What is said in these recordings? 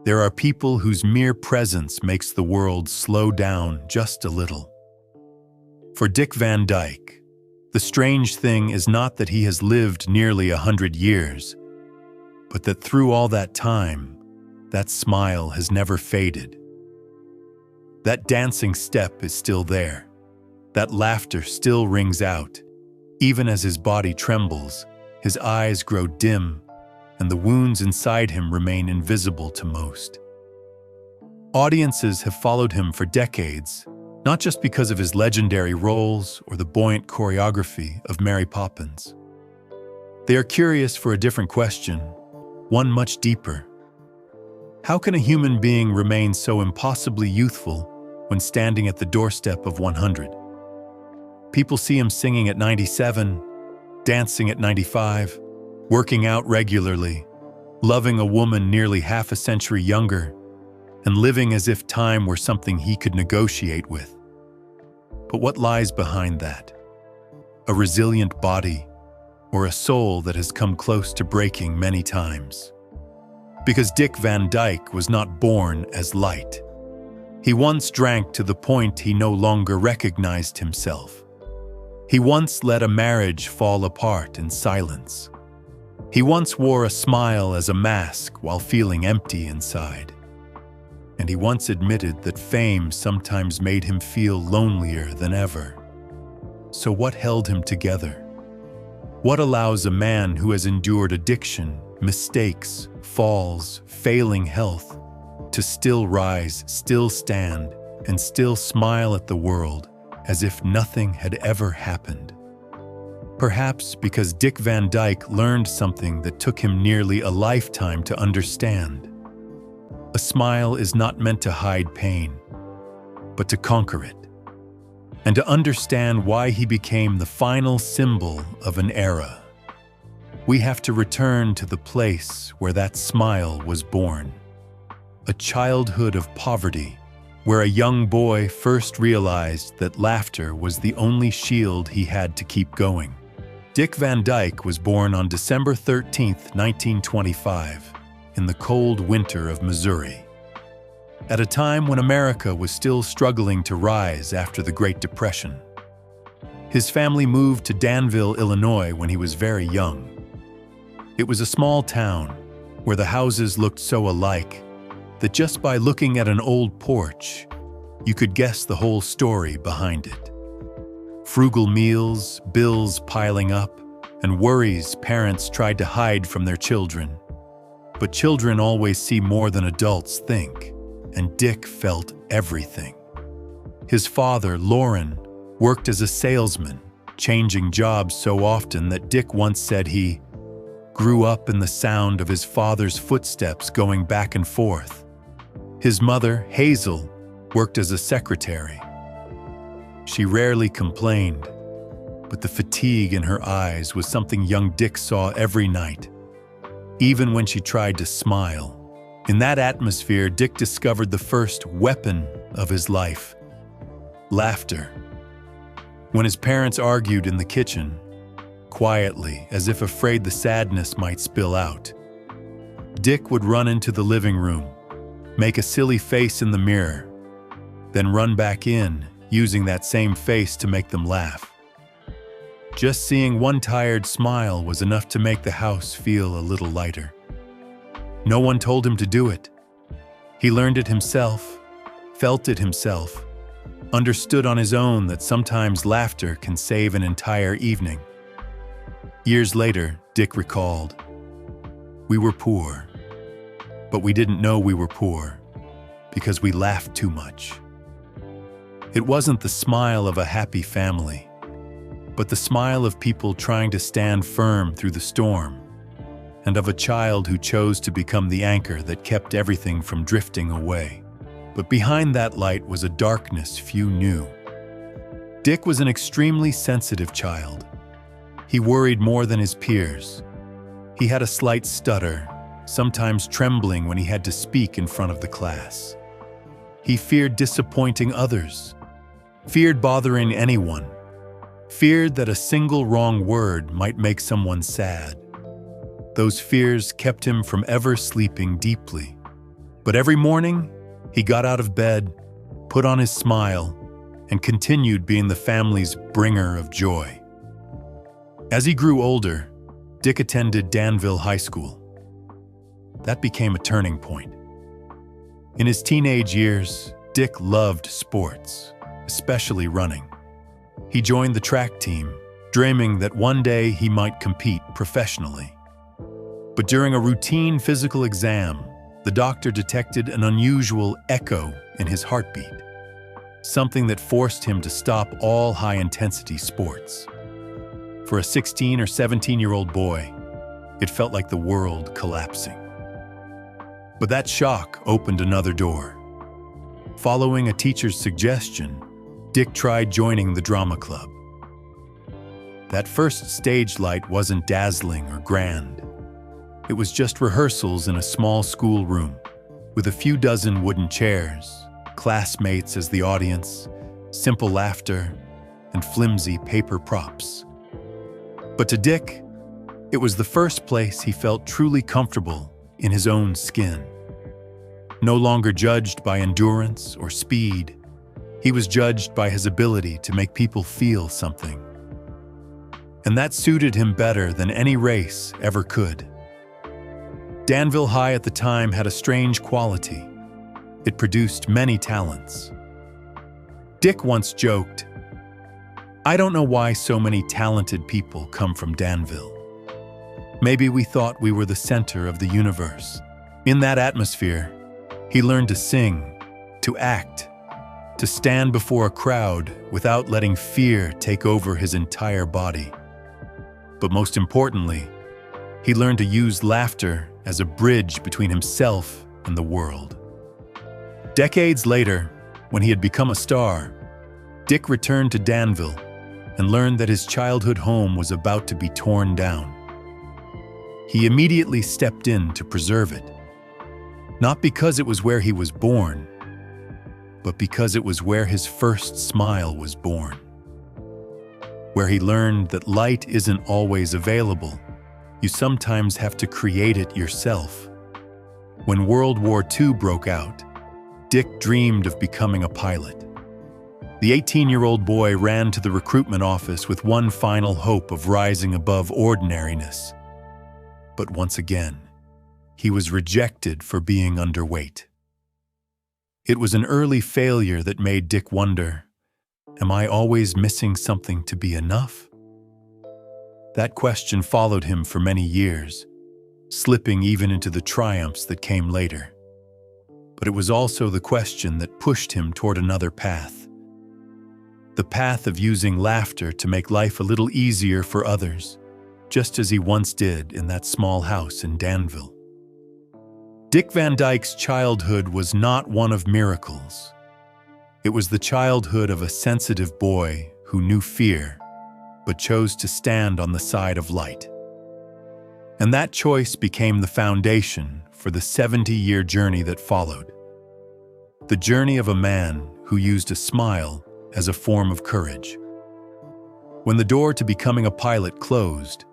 There are people whose mere presence makes the world slow down just a little. For Dick Van Dyke, the strange thing is not that he has lived nearly 100 years, but that through all that time, that smile has never faded. That dancing step is still there. That laughter still rings out, even as his body trembles, his eyes grow dim, and the wounds inside him remain invisible to most. Audiences have followed him for decades, not just because of his legendary roles or the buoyant choreography of Mary Poppins. They are curious for a different question, one much deeper. How can a human being remain so impossibly youthful when standing at the doorstep of 100? People see him singing at 97, dancing at 95, working out regularly, loving a woman nearly half a century younger, and living as if time were something he could negotiate with. But what lies behind that? A resilient body, or a soul that has come close to breaking many times? Because Dick Van Dyke was not born as light. He once drank to the point he no longer recognized himself. He once let a marriage fall apart in silence. He once wore a smile as a mask while feeling empty inside. And he once admitted that fame sometimes made him feel lonelier than ever. So what held him together? What allows a man who has endured addiction, mistakes, falls, failing health, to still rise, still stand, and still smile at the world as if nothing had ever happened? Perhaps because Dick Van Dyke learned something that took him nearly a lifetime to understand. A smile is not meant to hide pain, but to conquer it, and to understand why he became the final symbol of an era. We have to return to the place where that smile was born. A childhood of poverty, where a young boy first realized that laughter was the only shield he had to keep going. Dick Van Dyke was born on December 13, 1925, in the cold winter of Missouri. At a time when America was still struggling to rise after the Great Depression. His family moved to Danville, Illinois when he was very young. It was a small town where the houses looked so alike that just by looking at an old porch, you could guess the whole story behind it. Frugal meals, bills piling up, and worries parents tried to hide from their children. But children always see more than adults think, and Dick felt everything. His father, Loren, worked as a salesman, changing jobs so often that Dick once said he grew up in the sound of his father's footsteps going back and forth. His mother, Hazel, worked as a secretary. She rarely complained, but the fatigue in her eyes was something young Dick saw every night, even when she tried to smile. In that atmosphere, Dick discovered the first weapon of his life: laughter. When his parents argued in the kitchen, quietly, as if afraid the sadness might spill out, Dick would run into the living room, make a silly face in the mirror, then run back in, using that same face to make them laugh. Just seeing one tired smile was enough to make the house feel a little lighter. No one told him to do it. He learned it himself, felt it himself, understood on his own that sometimes laughter can save an entire evening. Years later, Dick recalled, "We were poor, but we didn't know we were poor because we laughed too much." It wasn't the smile of a happy family, but the smile of people trying to stand firm through the storm, and of a child who chose to become the anchor that kept everything from drifting away. But behind that light was a darkness few knew. Dick was an extremely sensitive child. He worried more than his peers. He had a slight stutter, sometimes trembling when he had to speak in front of the class. He feared disappointing others, feared bothering anyone, feared that a single wrong word might make someone sad. Those fears kept him from ever sleeping deeply. But every morning, he got out of bed, put on his smile, and continued being the family's bringer of joy. As he grew older, Dick attended Danville High School. That became a turning point. In his teenage years, Dick loved sports, especially running. He joined the track team, dreaming that one day he might compete professionally. But during a routine physical exam, the doctor detected an unusual echo in his heartbeat, something that forced him to stop all high-intensity sports. For a 16 or 17-year-old boy, it felt like the world collapsing. But that shock opened another door. Following a teacher's suggestion, Dick tried joining the drama club. That first stage light wasn't dazzling or grand. It was just rehearsals in a small school room, with a few dozen wooden chairs, classmates as the audience, simple laughter, and flimsy paper props. But to Dick, it was the first place he felt truly comfortable in his own skin. No longer judged by endurance or speed, he was judged by his ability to make people feel something. And that suited him better than any race ever could. Danville High at the time had a strange quality. It produced many talents. Dick once joked, "I don't know why so many talented people come from Danville. Maybe we thought we were the center of the universe." In that atmosphere, he learned to sing, to act, to stand before a crowd without letting fear take over his entire body. But most importantly, he learned to use laughter as a bridge between himself and the world. Decades later, when he had become a star, Dick returned to Danville and learned that his childhood home was about to be torn down. He immediately stepped in to preserve it, not because it was where he was born, but because it was where his first smile was born, where he learned that light isn't always available. You sometimes have to create it yourself. When World War II broke out, Dick dreamed of becoming a pilot. The 18-year-old boy ran to the recruitment office with one final hope of rising above ordinariness. But once again, he was rejected for being underweight. It was an early failure that made Dick wonder, am I always missing something to be enough? That question followed him for many years, slipping even into the triumphs that came later. But it was also the question that pushed him toward another path. The path of using laughter to make life a little easier for others, just as he once did in that small house in Danville. Dick Van Dyke's childhood was not one of miracles. It was the childhood of a sensitive boy who knew fear, but chose to stand on the side of light. And that choice became the foundation for the 70-year journey that followed. The journey of a man who used a smile as a form of courage. When the door to becoming a pilot closed,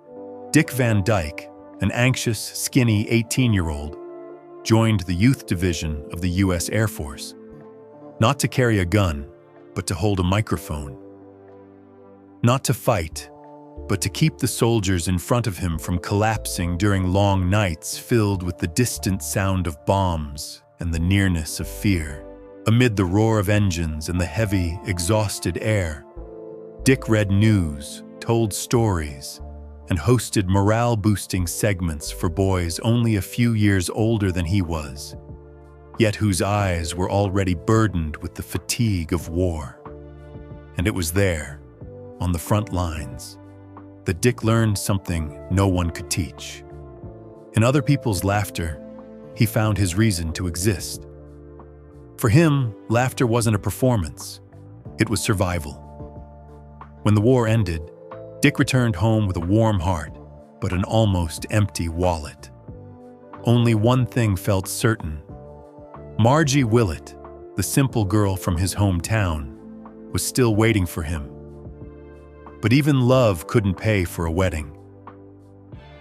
Dick Van Dyke, an anxious, skinny 18-year-old, joined the youth division of the U.S. Air Force, not to carry a gun, but to hold a microphone. Not to fight, but to keep the soldiers in front of him from collapsing during long nights filled with the distant sound of bombs and the nearness of fear. Amid the roar of engines and the heavy, exhausted air, Dick read news, told stories, and hosted morale-boosting segments for boys only a few years older than he was, yet whose eyes were already burdened with the fatigue of war. And it was there, on the front lines, that Dick learned something no one could teach. In other people's laughter, he found his reason to exist. For him, laughter wasn't a performance, it was survival. When the war ended, Dick returned home with a warm heart, but an almost empty wallet. Only one thing felt certain. Margie Willett, the simple girl from his hometown, was still waiting for him. But even love couldn't pay for a wedding.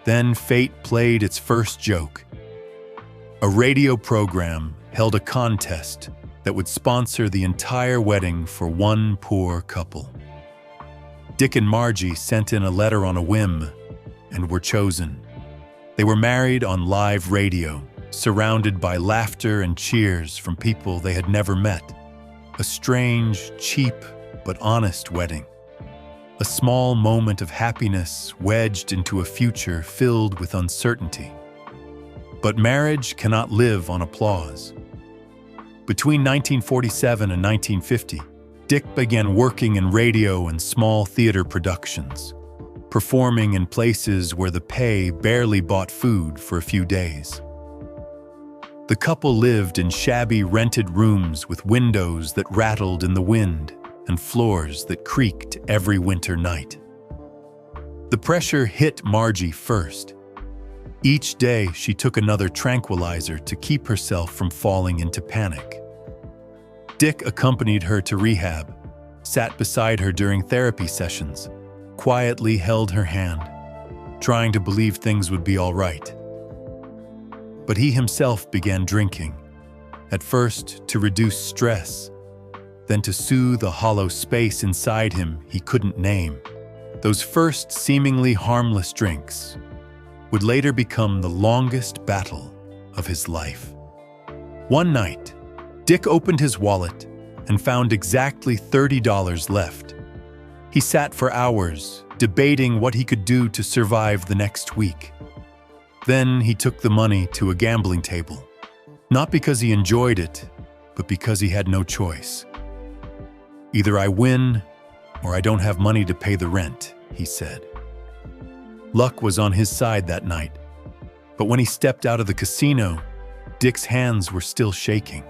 Then fate played its first joke. A radio program held a contest that would sponsor the entire wedding for one poor couple. Dick and Margie sent in a letter on a whim and were chosen. They were married on live radio, surrounded by laughter and cheers from people they had never met. A strange, cheap, but honest wedding. A small moment of happiness wedged into a future filled with uncertainty. But marriage cannot live on applause. Between 1947 and 1950, Dick began working in radio and small theater productions, performing in places where the pay barely bought food for a few days. The couple lived in shabby rented rooms with windows that rattled in the wind and floors that creaked every winter night. The pressure hit Margie first. Each day she took another tranquilizer to keep herself from falling into panic. Dick accompanied her to rehab, sat beside her during therapy sessions, quietly held her hand, trying to believe things would be all right. But he himself began drinking, at first to reduce stress, then to soothe a hollow space inside him he couldn't name. Those first seemingly harmless drinks would later become the longest battle of his life. One night, Dick opened his wallet and found exactly $30 left. He sat for hours, debating what he could do to survive the next week. Then he took the money to a gambling table, not because he enjoyed it, but because he had no choice. "Either I win, or I don't have money to pay the rent," he said. Luck was on his side that night, but when he stepped out of the casino, Dick's hands were still shaking.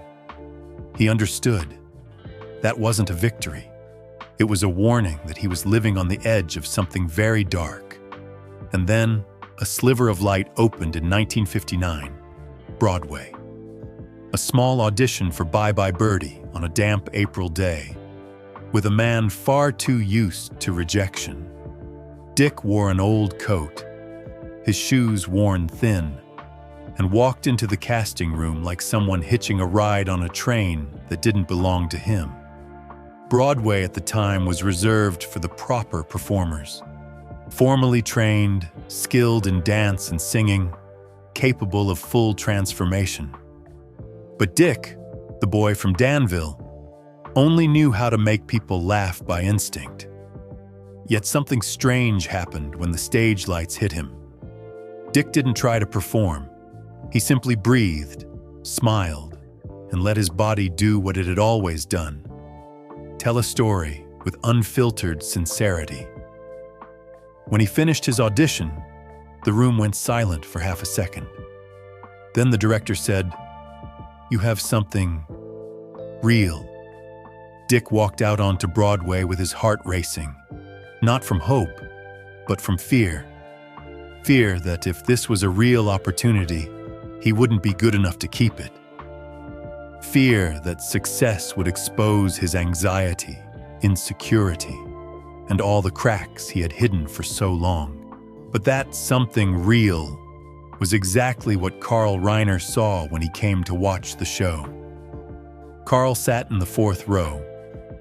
He understood. That wasn't a victory. It was a warning that he was living on the edge of something very dark. And then, a sliver of light opened in 1959, Broadway. A small audition for Bye Bye Birdie on a damp April day, with a man far too used to rejection. Dick wore an old coat, his shoes worn thin, and walked into the casting room like someone hitching a ride on a train that didn't belong to him. Broadway at the time was reserved for the proper performers. Formally trained, skilled in dance and singing, capable of full transformation. But Dick, the boy from Danville, only knew how to make people laugh by instinct. Yet something strange happened when the stage lights hit him. Dick didn't try to perform. He simply breathed, smiled, and let his body do what it had always done. Tell a story with unfiltered sincerity. When he finished his audition, the room went silent for half a second. Then the director said, "You have something real." Dick walked out onto Broadway with his heart racing, not from hope, but from fear. Fear that if this was a real opportunity, he wouldn't be good enough to keep it. Fear that success would expose his anxiety, insecurity, and all the cracks he had hidden for so long. But that something real was exactly what Carl Reiner saw when he came to watch the show. Carl sat in the fourth row,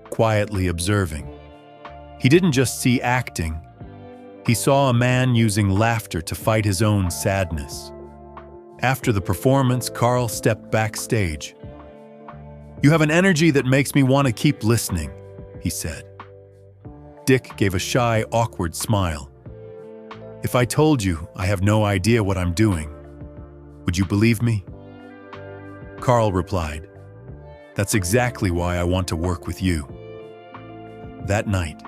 quietly observing. He didn't just see acting, he saw a man using laughter to fight his own sadness. After the performance, Carl stepped backstage. "You have an energy that makes me want to keep listening," he said. Dick gave a shy, awkward smile. "If I told you I have no idea what I'm doing, would you believe me?" Carl replied, "That's exactly why I want to work with you." That night,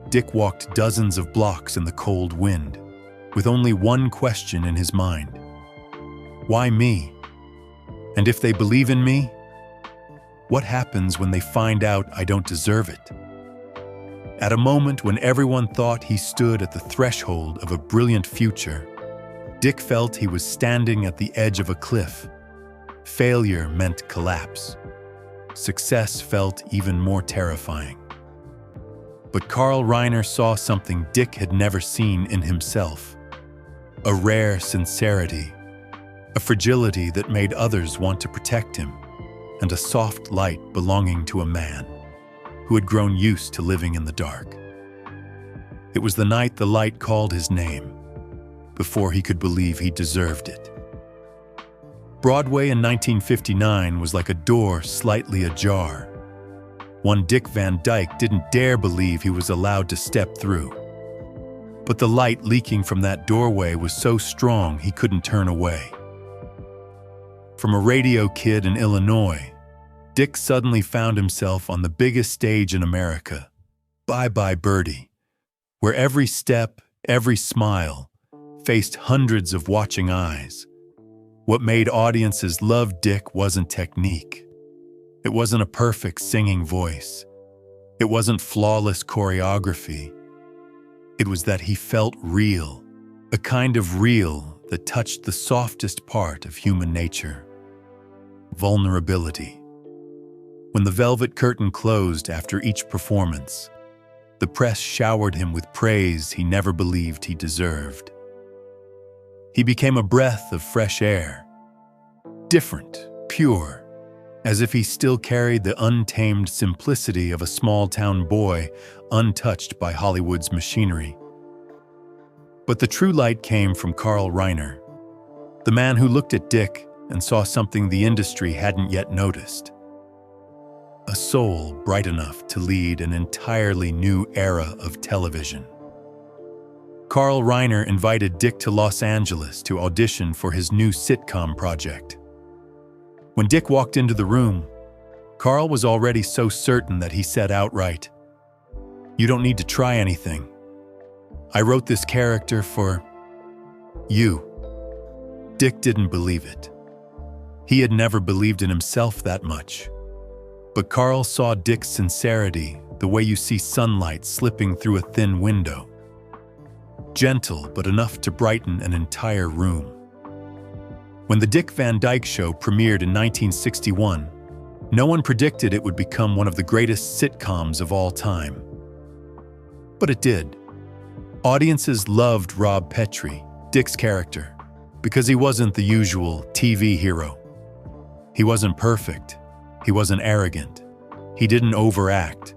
Dick walked dozens of blocks in the cold wind, with only one question in his mind. Why me? And if they believe in me, what happens when they find out I don't deserve it? At a moment when everyone thought he stood at the threshold of a brilliant future, Dick felt he was standing at the edge of a cliff. Failure meant collapse. Success felt even more terrifying. But Carl Reiner saw something Dick had never seen in himself. A rare sincerity, a fragility that made others want to protect him. and a soft light belonging to a man who had grown used to living in the dark. It was the night the light called his name, before he could believe he deserved it. Broadway in 1959 was like a door slightly ajar. One Dick Van Dyke didn't dare believe he was allowed to step through. But the light leaking from that doorway was so strong he couldn't turn away. From a radio kid in Illinois, Dick suddenly found himself on the biggest stage in America, Bye Bye Birdie, where every step, every smile, faced hundreds of watching eyes. What made audiences love Dick wasn't technique. It wasn't a perfect singing voice. It wasn't flawless choreography. It was that he felt real, a kind of real that touched the softest part of human nature: vulnerability. When the velvet curtain closed after each performance, the press showered him with praise he never believed he deserved. He became a breath of fresh air, different, pure, as if he still carried the untamed simplicity of a small-town boy, untouched by Hollywood's machinery. But the true light came from Carl Reiner, the man who looked at Dick and saw something the industry hadn't yet noticed. A soul bright enough to lead an entirely new era of television. Carl Reiner invited Dick to Los Angeles to audition for his new sitcom project. When Dick walked into the room, Carl was already so certain that he said outright, "You don't need to try anything. I wrote this character for you." Dick didn't believe it. He had never believed in himself that much. But Carl saw Dick's sincerity the way you see sunlight slipping through a thin window. Gentle, but enough to brighten an entire room. When the Dick Van Dyke Show premiered in 1961, no one predicted it would become one of the greatest sitcoms of all time. But it did. Audiences loved Rob Petrie, Dick's character, because he wasn't the usual TV hero. He wasn't perfect. He wasn't arrogant. He didn't overact.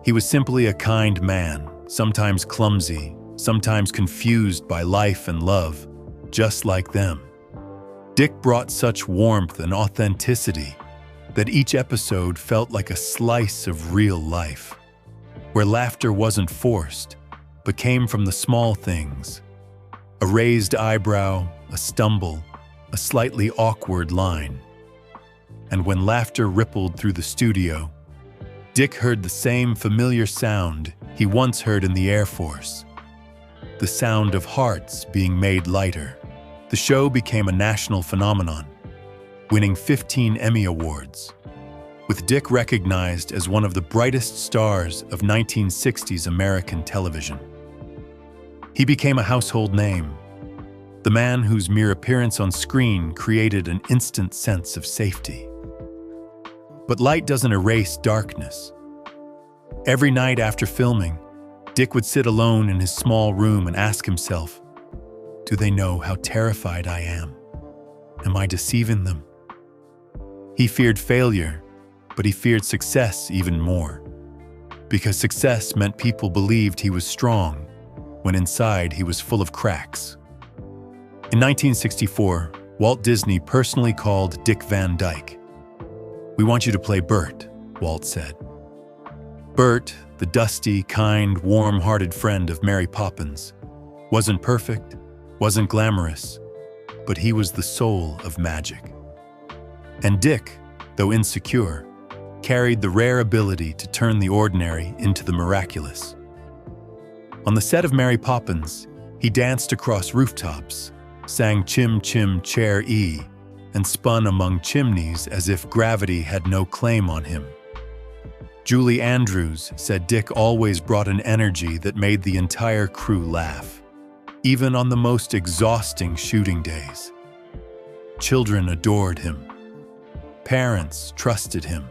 He was simply a kind man, sometimes clumsy, sometimes confused by life and love, just like them. Dick brought such warmth and authenticity that each episode felt like a slice of real life, where laughter wasn't forced, but came from the small things: a raised eyebrow, a stumble, a slightly awkward line. And when laughter rippled through the studio, Dick heard the same familiar sound he once heard in the Air Force: the sound of hearts being made lighter. The show became a national phenomenon, winning 15 Emmy Awards, with Dick recognized as one of the brightest stars of 1960s American television. He became a household name, the man whose mere appearance on screen created an instant sense of safety. But light doesn't erase darkness. Every night after filming, Dick would sit alone in his small room and ask himself, "Do they know how terrified I am? Am I deceiving them?" He feared failure, but he feared success even more, because success meant people believed he was strong, when inside he was full of cracks. In 1964, Walt Disney personally called Dick Van Dyke. "We want you to play Bert," Walt said. Bert, the dusty, kind, warm-hearted friend of Mary Poppins, wasn't perfect, wasn't glamorous, but he was the soul of magic. And Dick, though insecure, carried the rare ability to turn the ordinary into the miraculous. On the set of Mary Poppins, he danced across rooftops, sang Chim Chim Chair E, and spun among chimneys as if gravity had no claim on him. Julie Andrews said Dick always brought an energy that made the entire crew laugh, even on the most exhausting shooting days. Children adored him. Parents trusted him.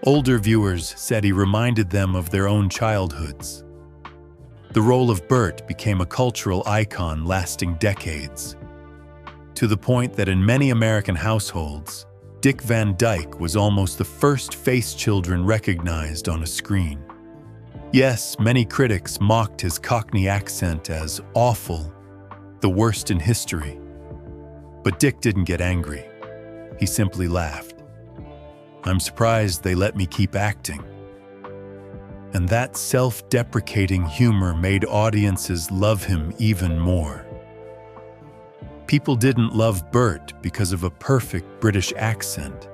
Older viewers said he reminded them of their own childhoods. The role of Bert became a cultural icon lasting decades, to the point that in many American households, Dick Van Dyke was almost the first face children recognized on a screen. Yes, many critics mocked his Cockney accent as awful, the worst in history. But Dick didn't get angry. He simply laughed. "I'm surprised they let me keep acting." And that self-deprecating humor made audiences love him even more. People didn't love Bert because of a perfect British accent.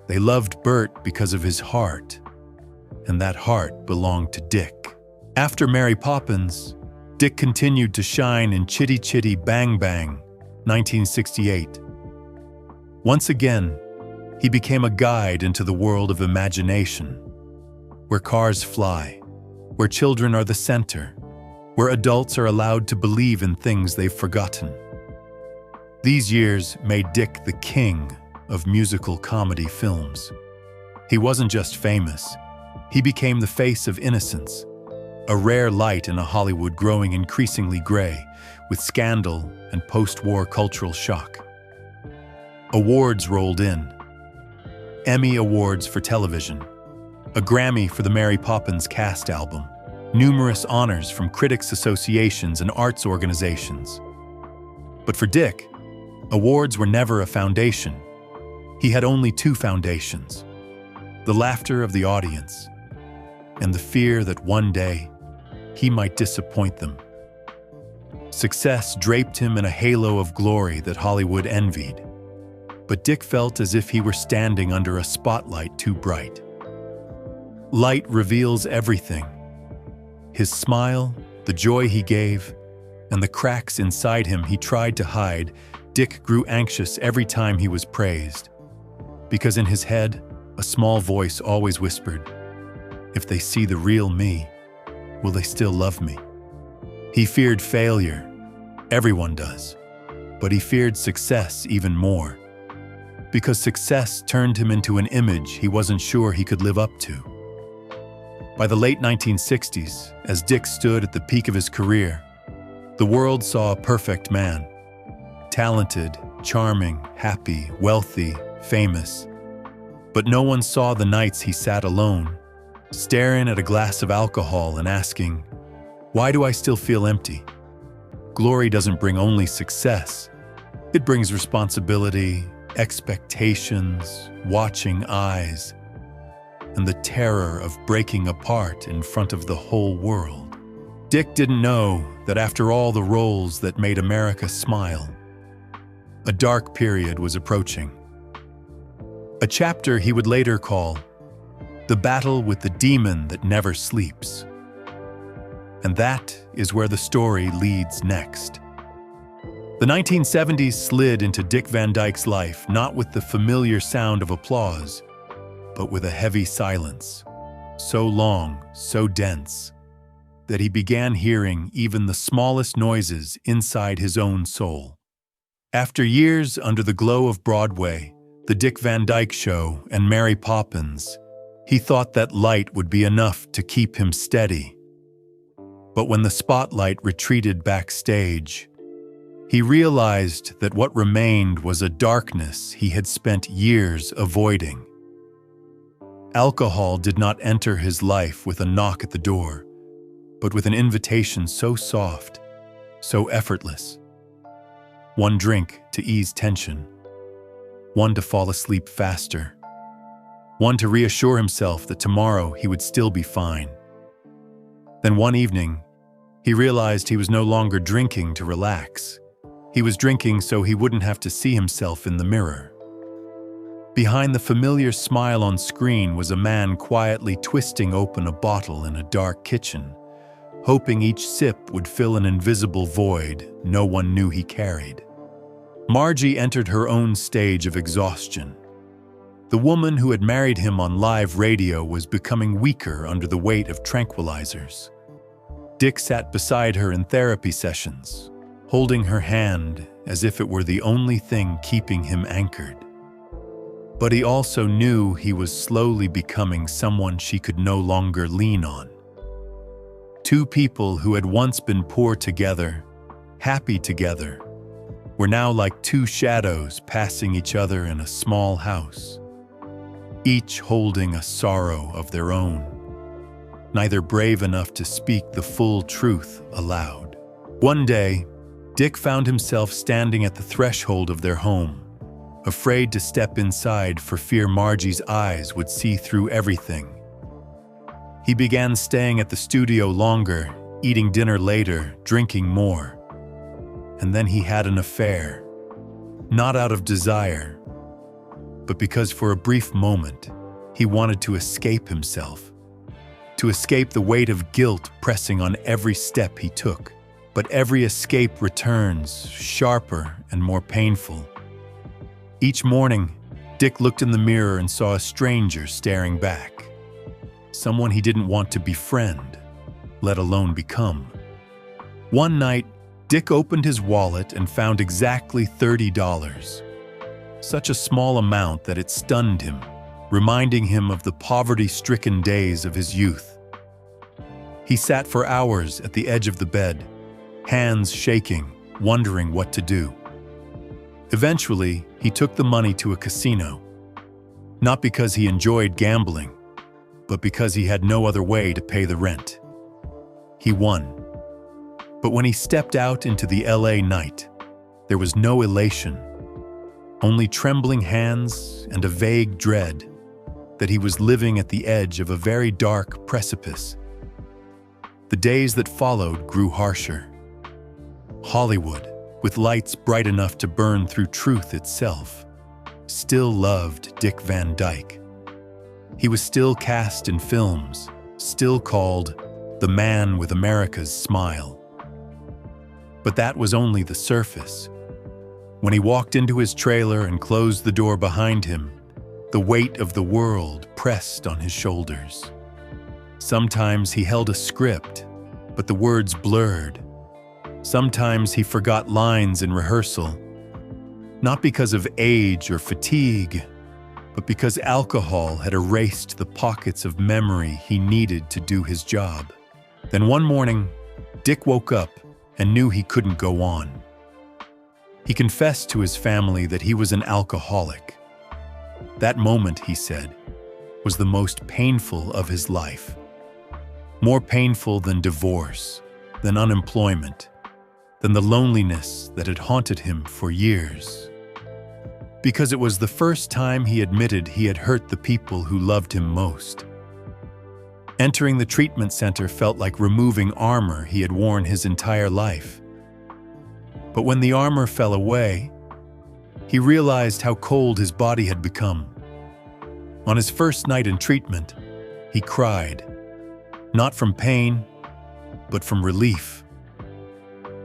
They loved Bert because of his heart, and that heart belonged to Dick. After Mary Poppins, Dick continued to shine in Chitty Chitty Bang Bang, 1968. Once again, he became a guide into the world of imagination, where cars fly, where children are the center, where adults are allowed to believe in things they've forgotten. These years made Dick the king of musical comedy films. He wasn't just famous, he became the face of innocence, a rare light in a Hollywood growing increasingly gray, with scandal and post-war cultural shock. Awards rolled in. Emmy Awards for television, a Grammy for the Mary Poppins cast album, numerous honors from critics' associations and arts organizations. But for Dick, awards were never a foundation. He had only two foundations: the laughter of the audience and the fear that one day he might disappoint them. Success draped him in a halo of glory that Hollywood envied, but Dick felt as if he were standing under a spotlight too bright. Light reveals everything. His smile, the joy he gave, and the cracks inside him he tried to hide. Dick grew anxious every time he was praised, because in his head, a small voice always whispered, "If they see the real me, will they still love me?" He feared failure. Everyone does. But he feared success even more, because success turned him into an image he wasn't sure he could live up to. By the late 1960s, as Dick stood at the peak of his career, the world saw a perfect man. Talented, charming, happy, wealthy, famous. But no one saw the nights he sat alone, staring at a glass of alcohol and asking, "Why do I still feel empty?" Glory doesn't bring only success. It brings responsibility, expectations, watching eyes, and the terror of breaking apart in front of the whole world. Dick didn't know that after all the roles that made America smile, a dark period was approaching. A chapter he would later call "The Battle with the Demon That Never Sleeps." And that is where the story leads next. The 1970s slid into Dick Van Dyke's life not with the familiar sound of applause, but with a heavy silence, so long, so dense, that he began hearing even the smallest noises inside his own soul. After years under the glow of Broadway, The Dick Van Dyke Show, and Mary Poppins, he thought that light would be enough to keep him steady. But when the spotlight retreated backstage, he realized that what remained was a darkness he had spent years avoiding. Alcohol did not enter his life with a knock at the door, but with an invitation so soft, so effortless. One drink to ease tension, one to fall asleep faster, one to reassure himself that tomorrow he would still be fine. Then one evening, he realized he was no longer drinking to relax. He was drinking so he wouldn't have to see himself in the mirror. Behind the familiar smile on screen was a man quietly twisting open a bottle in a dark kitchen, hoping each sip would fill an invisible void no one knew he carried. Margie entered her own stage of exhaustion. The woman who had married him on live radio was becoming weaker under the weight of tranquilizers. Dick sat beside her in therapy sessions, holding her hand as if it were the only thing keeping him anchored. But he also knew he was slowly becoming someone she could no longer lean on. Two people who had once been poor together, happy together, were now like two shadows passing each other in a small house, each holding a sorrow of their own, neither brave enough to speak the full truth aloud. One day, Dick found himself standing at the threshold of their home, afraid to step inside for fear Margie's eyes would see through everything. He began staying at the studio longer, eating dinner later, drinking more. And then he had an affair, not out of desire, but because for a brief moment, he wanted to escape himself, to escape the weight of guilt pressing on every step he took. But every escape returns, sharper and more painful. Each morning, Dick looked in the mirror and saw a stranger staring back, someone he didn't want to befriend, let alone become. One night, Dick opened his wallet and found exactly $30, such a small amount that it stunned him, reminding him of the poverty-stricken days of his youth. He sat for hours at the edge of the bed, hands shaking, wondering what to do. Eventually, he took the money to a casino, not because he enjoyed gambling, but because he had no other way to pay the rent. He won. But when he stepped out into the LA night, there was no elation, only trembling hands and a vague dread that he was living at the edge of a very dark precipice. The days that followed grew harsher. Hollywood, with lights bright enough to burn through truth itself, still loved Dick Van Dyke. He was still cast in films, still called the man with America's smile. But that was only the surface. When he walked into his trailer and closed the door behind him, the weight of the world pressed on his shoulders. Sometimes he held a script, but the words blurred. Sometimes he forgot lines in rehearsal, not because of age or fatigue, but because alcohol had erased the pockets of memory he needed to do his job. Then one morning, Dick woke up and knew he couldn't go on. He confessed to his family that he was an alcoholic. That moment, he said, was the most painful of his life. More painful than divorce, than unemployment, than the loneliness that had haunted him for years. Because it was the first time he admitted he had hurt the people who loved him most. Entering the treatment center felt like removing armor he had worn his entire life. But when the armor fell away, he realized how cold his body had become. On his first night in treatment, he cried, not from pain, but from relief.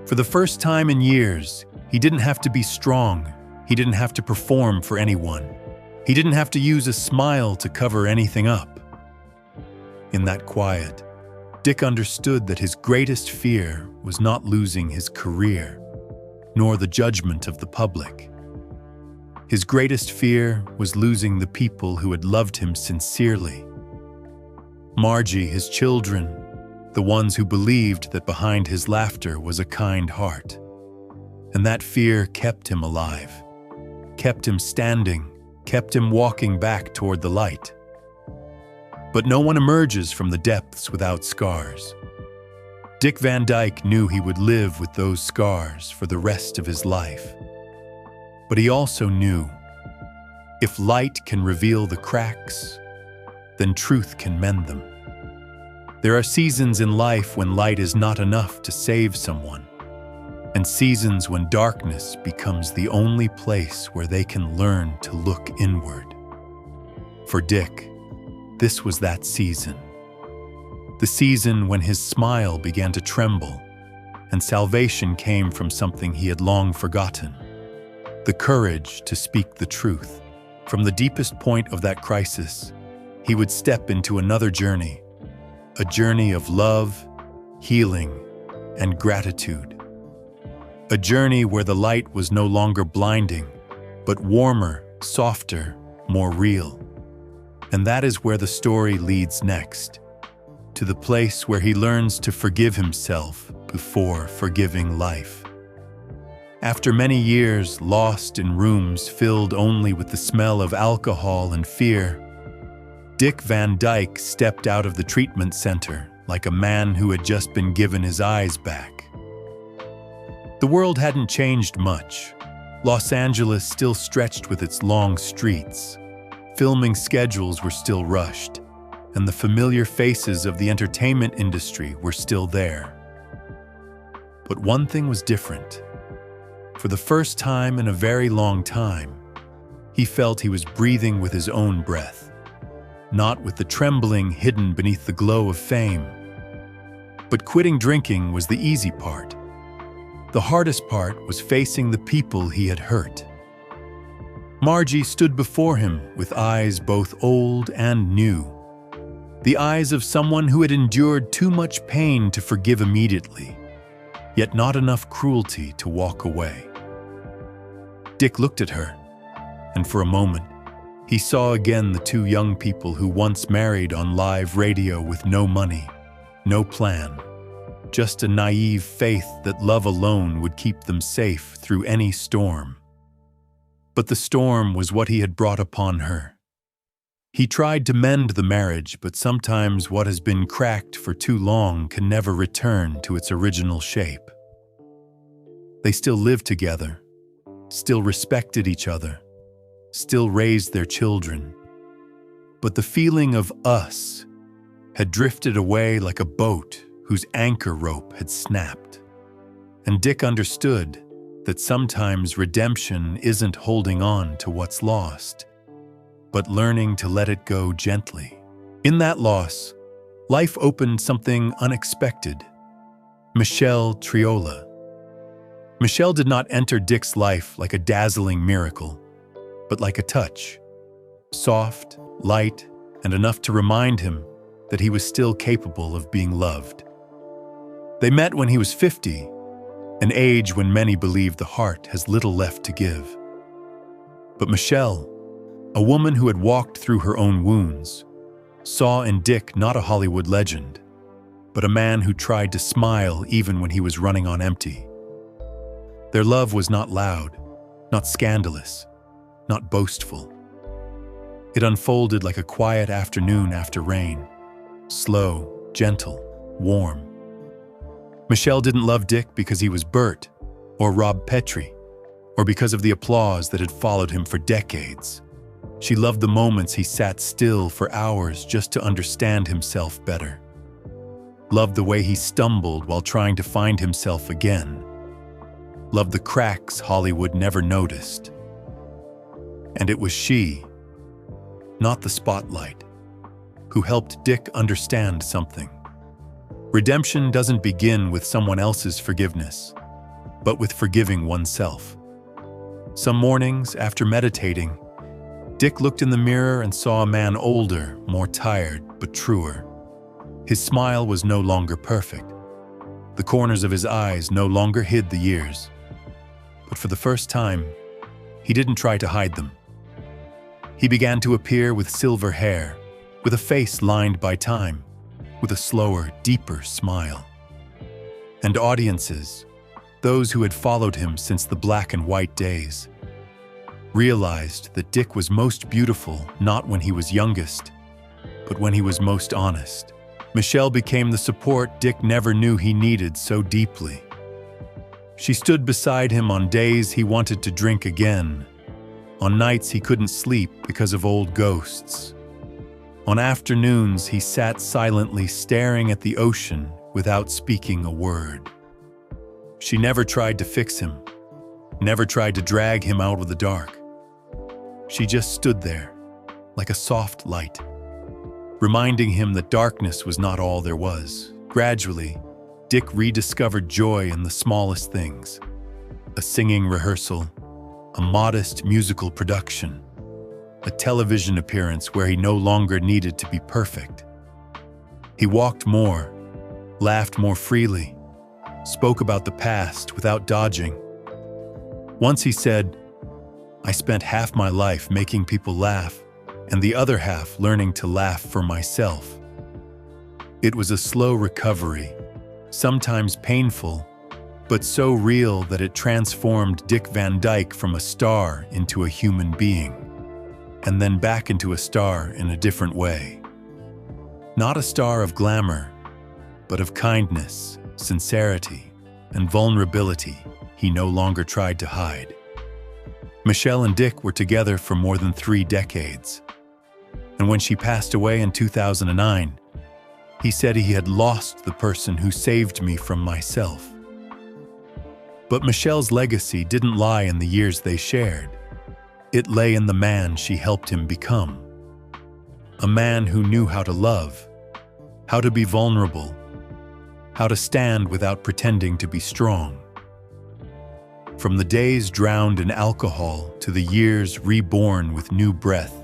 For the first time in years, he didn't have to be strong. He didn't have to perform for anyone. He didn't have to use a smile to cover anything up. In that quiet, Dick understood that his greatest fear was not losing his career, nor the judgment of the public. His greatest fear was losing the people who had loved him sincerely. Margie, his children, the ones who believed that behind his laughter was a kind heart. And that fear kept him alive, kept him standing, kept him walking back toward the light. But no one emerges from the depths without scars. Dick Van Dyke knew he would live with those scars for the rest of his life. But he also knew, if light can reveal the cracks, then truth can mend them. There are seasons in life when light is not enough to save someone, and seasons when darkness becomes the only place where they can learn to look inward. For Dick, this was that season. The season when his smile began to tremble, and salvation came from something he had long forgotten: the courage to speak the truth. From the deepest point of that crisis, he would step into another journey, a journey of love, healing, and gratitude. A journey where the light was no longer blinding, but warmer, softer, more real. And that is where the story leads next, to the place where he learns to forgive himself before forgiving life. After many years lost in rooms filled only with the smell of alcohol and fear, Dick Van Dyke stepped out of the treatment center like a man who had just been given his eyes back. The world hadn't changed much. Los Angeles still stretched with its long streets. Filming schedules were still rushed, and the familiar faces of the entertainment industry were still there. But one thing was different. For the first time in a very long time, he felt he was breathing with his own breath, not with the trembling hidden beneath the glow of fame. But quitting drinking was the easy part. The hardest part was facing the people he had hurt. Margie stood before him with eyes both old and new, the eyes of someone who had endured too much pain to forgive immediately, yet not enough cruelty to walk away. Dick looked at her, and for a moment, he saw again the two young people who once married on live radio with no money, no plan, just a naive faith that love alone would keep them safe through any storm. But the storm was what he had brought upon her. He tried to mend the marriage, but sometimes what has been cracked for too long can never return to its original shape. They still lived together, still respected each other, still raised their children. But the feeling of us had drifted away like a boat whose anchor rope had snapped. And Dick understood that sometimes redemption isn't holding on to what's lost, but learning to let it go gently. In that loss, life opened something unexpected. Michelle Triola. Michelle did not enter Dick's life like a dazzling miracle, but like a touch, soft, light, and enough to remind him that he was still capable of being loved. They met when he was 50, an age when many believe the heart has little left to give. But Michelle, a woman who had walked through her own wounds, saw in Dick not a Hollywood legend, but a man who tried to smile even when he was running on empty. Their love was not loud, not scandalous, not boastful. It unfolded like a quiet afternoon after rain, slow, gentle, warm. Michelle didn't love Dick because he was Bert or Rob Petrie, or because of the applause that had followed him for decades. She loved the moments he sat still for hours just to understand himself better. Loved the way he stumbled while trying to find himself again. Loved the cracks Hollywood never noticed. And it was she, not the spotlight, who helped Dick understand something. Redemption doesn't begin with someone else's forgiveness, but with forgiving oneself. Some mornings, after meditating, Dick looked in the mirror and saw a man older, more tired, but truer. His smile was no longer perfect. The corners of his eyes no longer hid the years. But for the first time, he didn't try to hide them. He began to appear with silver hair, with a face lined by time, with a slower, deeper smile. And audiences, those who had followed him since the black and white days, realized that Dick was most beautiful not when he was youngest, but when he was most honest. Michelle became the support Dick never knew he needed so deeply. She stood beside him on days he wanted to drink again, on nights he couldn't sleep because of old ghosts. On afternoons he sat silently staring at the ocean without speaking a word. She never tried to fix him, never tried to drag him out of the dark. She just stood there, like a soft light, reminding him that darkness was not all there was. Gradually, Dick rediscovered joy in the smallest things: a singing rehearsal, a modest musical production, a television appearance where he no longer needed to be perfect. He walked more, laughed more freely, spoke about the past without dodging. Once he said, "I spent half my life making people laugh, and the other half learning to laugh for myself." It was a slow recovery, sometimes painful, but so real that it transformed Dick Van Dyke from a star into a human being, and then back into a star in a different way. Not a star of glamour, but of kindness, sincerity, and vulnerability he no longer tried to hide. Michelle and Dick were together for more than 3 decades, and when she passed away in 2009, he said he had lost the person who saved me from myself. But Michelle's legacy didn't lie in the years they shared. It lay in the man she helped him become. A man who knew how to love, how to be vulnerable, how to stand without pretending to be strong. From the days drowned in alcohol to the years reborn with new breath,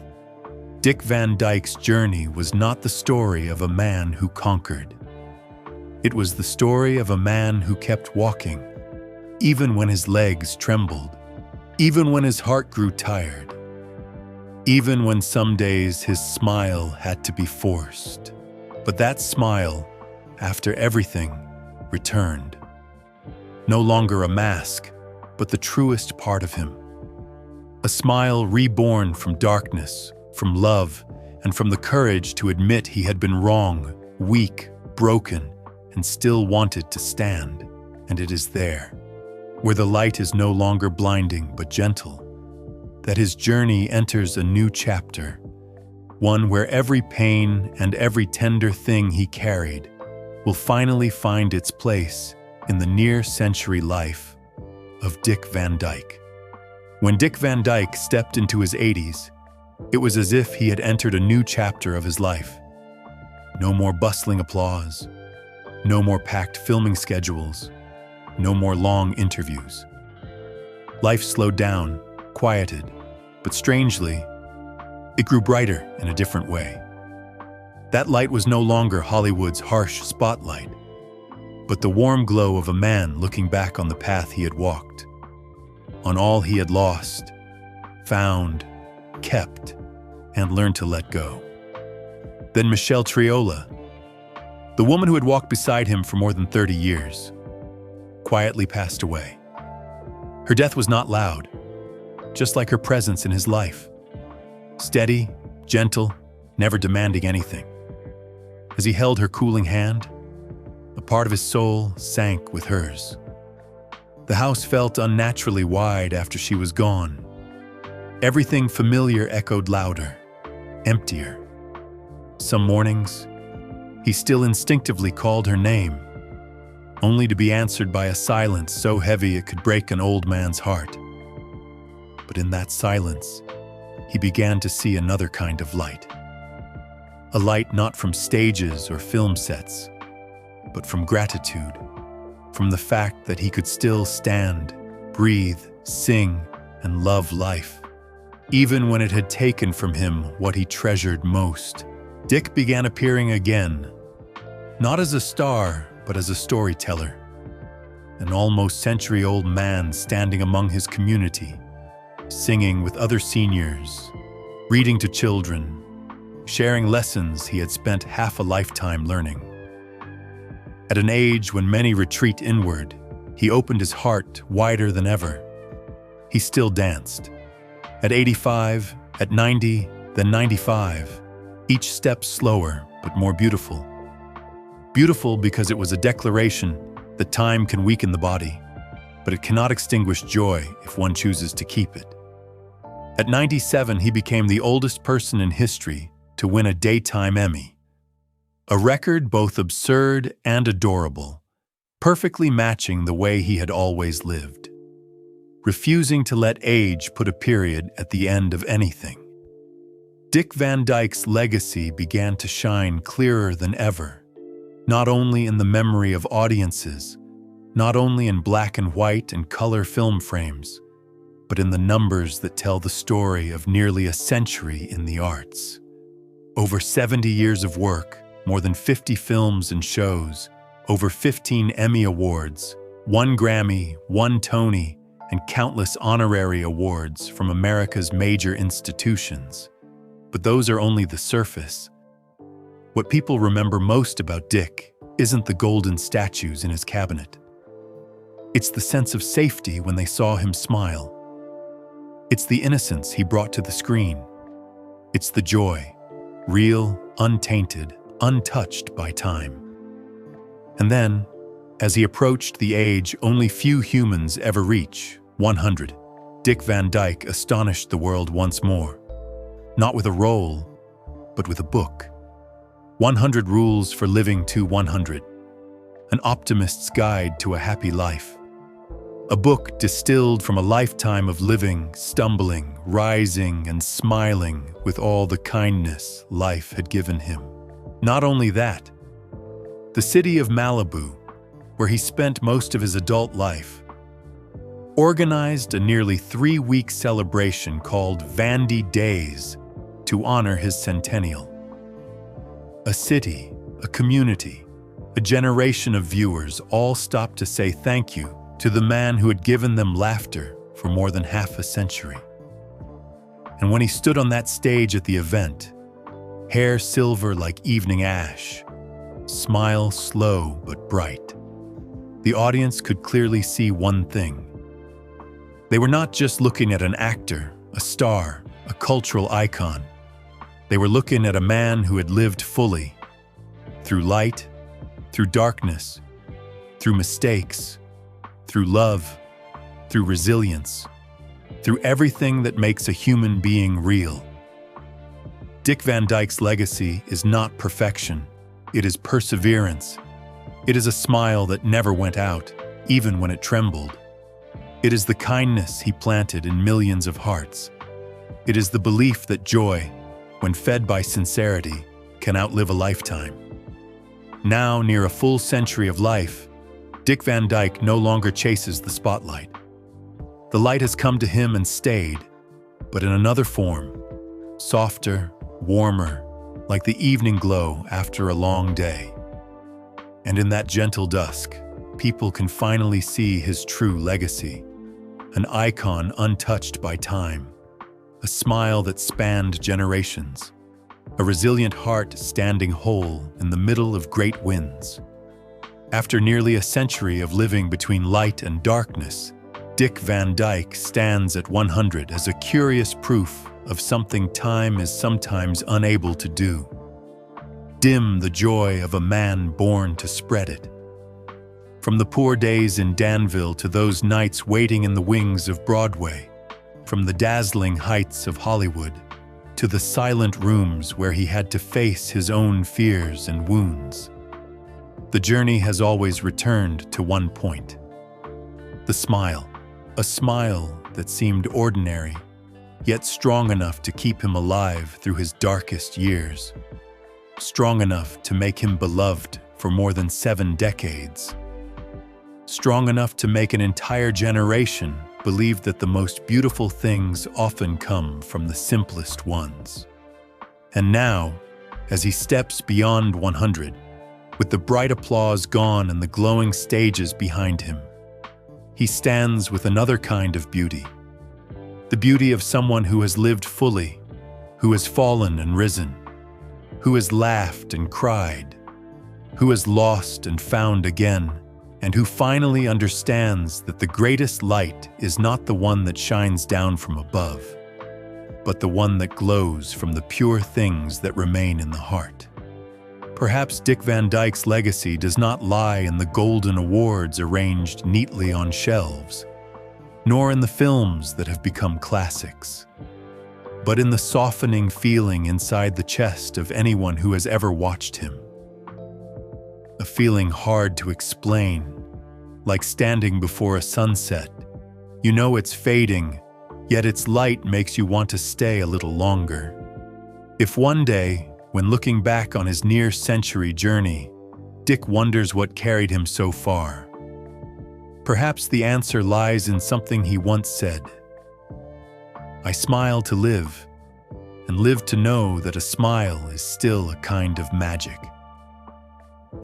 Dick Van Dyke's journey was not the story of a man who conquered. It was the story of a man who kept walking, even when his legs trembled, even when his heart grew tired, even when some days his smile had to be forced. But that smile, after everything, returned. No longer a mask, but the truest part of him. A smile reborn from darkness, from love, and from the courage to admit he had been wrong, weak, broken, and still wanted to stand. And it is there, where the light is no longer blinding but gentle, that his journey enters a new chapter, one where every pain and every tender thing he carried will finally find its place in the near-century life of Dick Van Dyke. When Dick Van Dyke stepped into his 80s, it was as if he had entered a new chapter of his life. No more bustling applause, no more packed filming schedules, no more long interviews. Life slowed down, quieted, but strangely, it grew brighter in a different way. That light was no longer Hollywood's harsh spotlight, but the warm glow of a man looking back on the path he had walked, on all he had lost, found, kept, and learned to let go. Then Michelle Triola, the woman who had walked beside him for more than 30 years, quietly passed away. Her death was not loud, just like her presence in his life. Steady, gentle, never demanding anything. As he held her cooling hand, a part of his soul sank with hers. The house felt unnaturally wide after she was gone. Everything familiar echoed louder, emptier. Some mornings, he still instinctively called her name, only to be answered by a silence so heavy it could break an old man's heart. But in that silence, he began to see another kind of light. A light not from stages or film sets, but from gratitude, from the fact that he could still stand, breathe, sing, and love life, even when it had taken from him what he treasured most. Dick began appearing again, not as a star, but as a storyteller, an almost century-old man standing among his community, singing with other seniors, reading to children, sharing lessons he had spent half a lifetime learning. At an age when many retreat inward, he opened his heart wider than ever. He still danced. At 85, at 90, then 95, each step slower but more beautiful. Beautiful because it was a declaration that time can weaken the body, but it cannot extinguish joy if one chooses to keep it. At 97, he became the oldest person in history to win a daytime Emmy. A record both absurd and adorable, perfectly matching the way he had always lived, refusing to let age put a period at the end of anything. Dick Van Dyke's legacy began to shine clearer than ever, not only in the memory of audiences, not only in black and white and color film frames, but in the numbers that tell the story of nearly a century in the arts. Over 70 years of work, more than 50 films and shows, over 15 Emmy Awards, 1 Grammy, 1 Tony, and countless honorary awards from America's major institutions. But those are only the surface. What people remember most about Dick isn't the golden statues in his cabinet. It's the sense of safety when they saw him smile. It's the innocence he brought to the screen. It's the joy, real, untainted, untouched by time. And then, as he approached the age only few humans ever reach, 100, Dick Van Dyke astonished the world once more. Not with a role, but with a book. 100 Rules for Living to 100. An Optimist's Guide to a Happy Life. A book distilled from a lifetime of living, stumbling, rising, and smiling with all the kindness life had given him. Not only that, the city of Malibu, where he spent most of his adult life, organized a nearly 3-week celebration called Vandy Days to honor his centennial. A city, a community, a generation of viewers all stopped to say thank you to the man who had given them laughter for more than half a century. And when he stood on that stage at the event, hair silver like evening ash, smile slow but bright, the audience could clearly see one thing. They were not just looking at an actor, a star, a cultural icon. They were looking at a man who had lived fully, through light, through darkness, through mistakes, through love, through resilience, through everything that makes a human being real. Dick Van Dyke's legacy is not perfection, it is perseverance. It is a smile that never went out, even when it trembled. It is the kindness he planted in millions of hearts. It is the belief that joy, when fed by sincerity, can outlive a lifetime. Now, near a full century of life, Dick Van Dyke no longer chases the spotlight. The light has come to him and stayed, but in another form, softer, warmer, like the evening glow after a long day. And in that gentle dusk, people can finally see his true legacy, an icon untouched by time, a smile that spanned generations, a resilient heart standing whole in the middle of great winds. After nearly a century of living between light and darkness, Dick Van Dyke stands at 100 as a curious proof of something time is sometimes unable to do. Dim the joy of a man born to spread it. From the poor days in Danville to those nights waiting in the wings of Broadway, from the dazzling heights of Hollywood to the silent rooms where he had to face his own fears and wounds. The journey has always returned to one point. The smile, a smile that seemed ordinary, yet strong enough to keep him alive through his darkest years. Strong enough to make him beloved for more than 7 decades. Strong enough to make an entire generation believe that the most beautiful things often come from the simplest ones. And now, as he steps beyond 100, with the bright applause gone and the glowing stages behind him, he stands with another kind of beauty. The beauty of someone who has lived fully, who has fallen and risen, who has laughed and cried, who has lost and found again, and who finally understands that the greatest light is not the one that shines down from above, but the one that glows from the pure things that remain in the heart. Perhaps Dick Van Dyke's legacy does not lie in the golden awards arranged neatly on shelves, nor in the films that have become classics, but in the softening feeling inside the chest of anyone who has ever watched him. A feeling hard to explain, like standing before a sunset. You know it's fading, yet its light makes you want to stay a little longer. If one day, when looking back on his near-century journey, Dick wonders what carried him so far, perhaps the answer lies in something he once said. I smile to live, and live to know that a smile is still a kind of magic.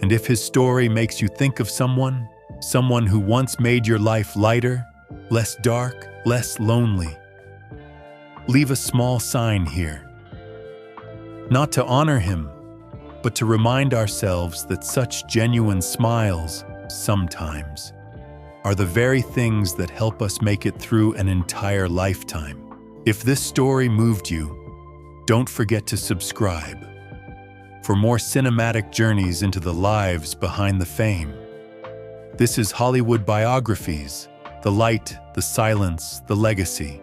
And if his story makes you think of someone who once made your life lighter, less dark, less lonely, leave a small sign here. Not to honor him, but to remind ourselves that such genuine smiles, sometimes, are the very things that help us make it through an entire lifetime. If this story moved you, don't forget to subscribe for more cinematic journeys into the lives behind the fame. This is Hollywood Biographies, the light, the silence, the legacy.